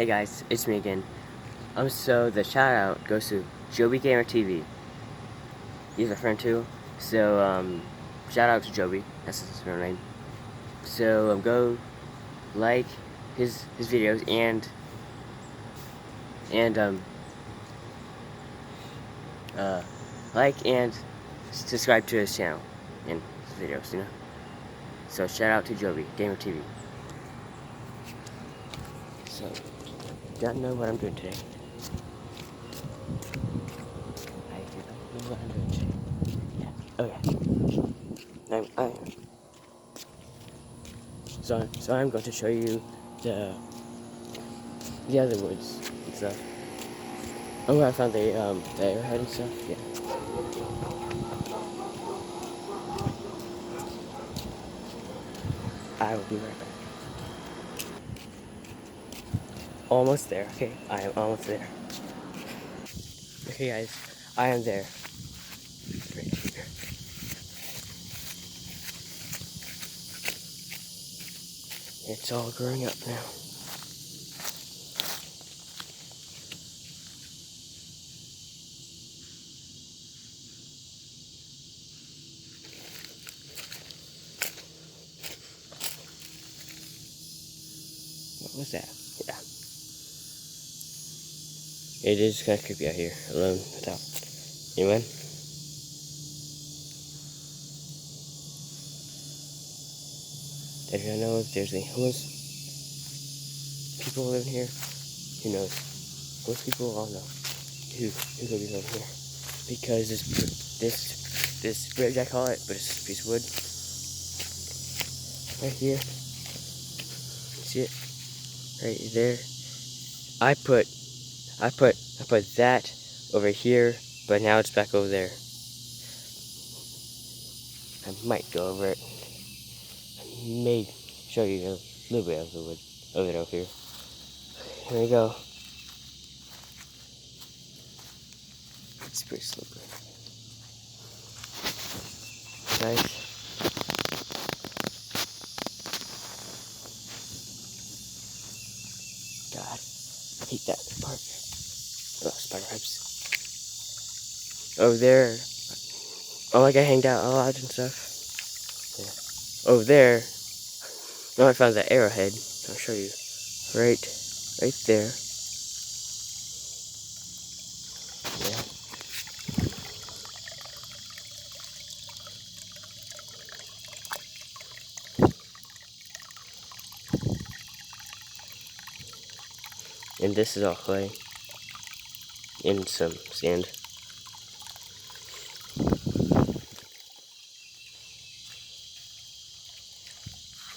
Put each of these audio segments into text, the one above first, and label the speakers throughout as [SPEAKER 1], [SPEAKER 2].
[SPEAKER 1] Hey guys, it's me again. So the shout out goes to jobiegamertv. He's a friend too. So shout out to Joby. That's his real name. So go like his videos and like and subscribe to his channel and his videos. So shout out to Joby Gamer TV. So don't know what I'm doing today. I don't know what I'm doing today. Yeah. Oh yeah. So I'm going to show you the other woods and stuff. Oh, where I found the arrowhead and stuff. Yeah. I will be right back. Almost there. Okay, I am almost there. Okay, guys, I am there. Right here. It's all growing up now. What was that? Yeah. It is kind of creepy out here, alone, without anyone. I don't know if there's any homeless people living here. Who knows? Most people all know who could be living here. Because this bridge, I call it, but it's a piece of wood. Right here. See it? Right there. I put that over here, but now it's back over there. I might go over it. I may show you a little bit of the wood of it over here. Here we go. It's pretty slippery. Guys. God, I hate that part. Oh, spider webs. Over there. Oh, like I hanged out a lot and stuff. Yeah. Over there. Oh, I found that arrowhead. I'll show you. Right there. Yeah. And this is all clay. And some sand.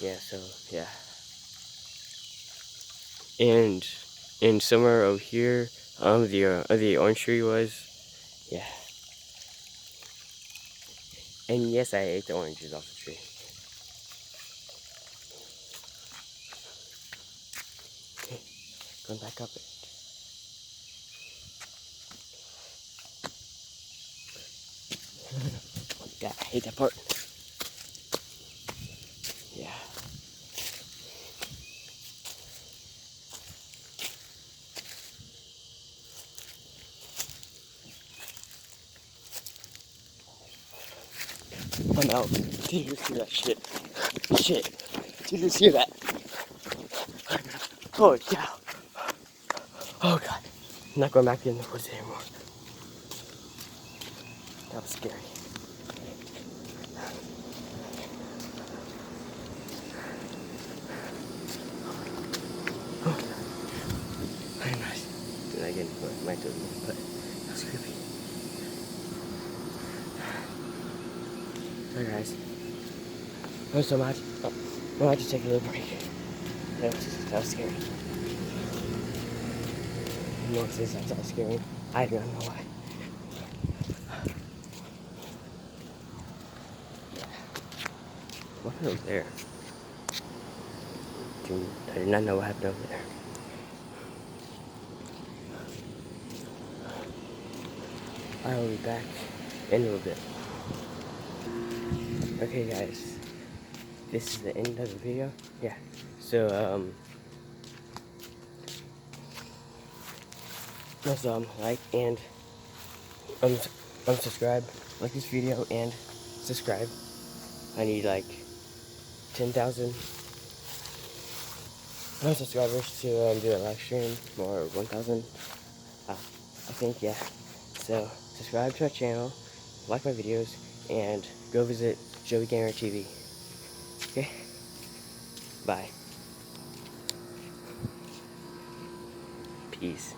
[SPEAKER 1] Yeah, so, yeah. And somewhere over here, the orange tree was, yeah. And yes, I ate the oranges off the tree. Okay, going back up it. God, I hate that part. Yeah. I'm out. Did you just hear that shit? Shit. Did you just hear that? Holy cow. Oh god. I'm not going back in the woods anymore. That was scary. Oh, very nice. Then again, might do it, but that's creepy. Sorry guys. Oh, so much. Oh, I had to take a little break. That was scary. You know, since that's all scary, I don't know why. What happened over there? I did not know what happened over there. I will be back in a little bit. Okay guys, this is the end of the video. Yeah, so Also, like and unsubscribe, like this video and subscribe. I need like 10,000 subscribers to do a live stream, or 1,000. I think, yeah. So subscribe to my channel, like my videos, and go visit jobiegamertv. Okay? Bye. Peace.